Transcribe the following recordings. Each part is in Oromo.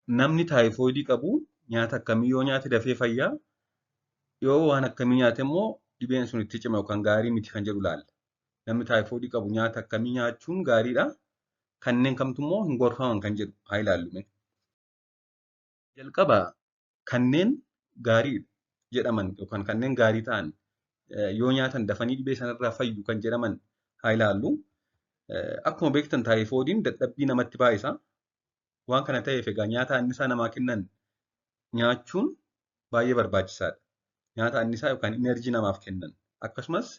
namni taayifoidii qabu nyaata akkamii yoo nyaate dafee fayyaa, yoo waan akkamii nyaate immoo dhibeen sun itti cima yookaan gaarii miti kan jedhu ilaalla. Namni taayifoidii qabu nyaata akkamii nyaachuun gaariidha? Kanneen kamtu immoo hin gorfaman kan jedhu haa ilaallu. Jalqaba kanneen gaarii jedhaman yookaan kanneen gaarii ta'an yoo nyaatan dafanii dhibee sanarraa fayyu kan jedhaman haa ilaallu. Akkuma beektan taayifoidiin dadhabbii namatti baay'isa. Waan kana ta'eef egaa nyaata annisaa namaa kennan nyaachuun baay'ee barbaachisaadha. Nyaata annisaa yookaan inerjii namaaf kennan akkasumas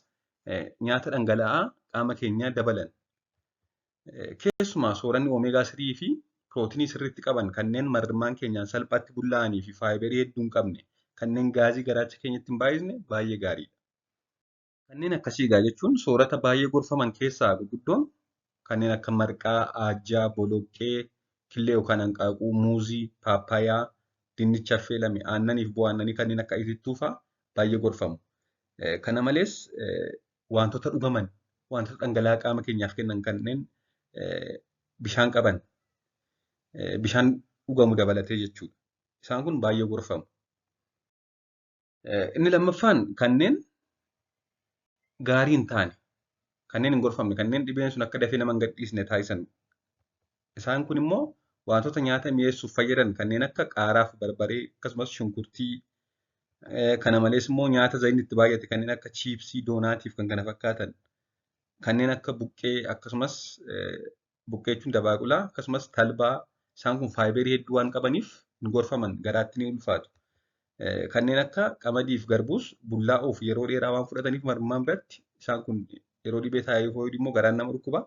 nyaata dhangala'aa qaama keenyaa dabalan. Keessumaa sooranni oomeegaa 3 fi pirootinii sirriitti qaban kanneen marmaan keenyaan salphaatti bullaa'anii fi faayibarii hedduu hin qabne kanneen gaazii garaacha keenyatti hin baay'isne baay'ee gaariidha. Kanneen akkasii egaa jechuun soorata baay'ee gorfaman keessaa gurguddoon kanneen akka marqaa, aajjaa, boloqqee, killee yookaan hanqaaquu, muuzii, paappaayyaa, dinnicha affeelame, aannanii fi bu'aannanii kanneen akka itittuu fa'aa baay'ee gorfamu. Kana malees wantoota dhugaman, wantoota dhangala'aa qaama keenyaaf kennan kanneen bishaan qaban, bishaan dhugamu dabalatee jechuudha. Isaan kun baay'ee gorfamu. Inni lammaffaan kanneen gaarii hin taane, kanneen hin gorfamne, kanneen dhibeen sun akka dafee nama hin gadhiisne taasisan. Isaan kun immoo wantoota nyaata mi'eessuuf fayyadan kanneen akka qaaraa fi barbaree akkasumas shunkurtii, kana malees immoo nyaata zayitni itti baay'ate kanneen akka chiipsii, doonaatii fi kan kana fakkaatan, kanneen akka buqqee akkasumas buqqee jechuun dabaaqulaa akkasumas talbaa isaan kun faayibarii hedduu waan qabaniif hin gorfaman garaatti ni ulfaatu. Kanneen akka qamadii fi garbuus bullaa'uuf yeroo dheeraa waan fudhataniif marmaan biratti isaan kun yeroo dhibee taayifoidii immoo garaan nama dhukkuba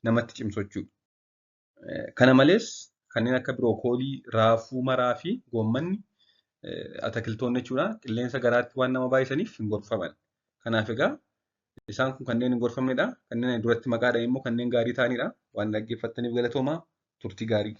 namatti cimsu jechuudha. Kana malees kanneen akka birookoolii, raafuu maraa fi goommanni atakiltoonni jechuudha qilleensa garaatti waan nama baay'isaniif hin gorfaman. Kanaaf egaa isaan kun kanneen hin gorfamnedha. Kanneen duratti maqaadhaan immoo kanneen gaarii ta'anidha. Waan dhaggeeffattaniif galatoomaa turtii gaarii.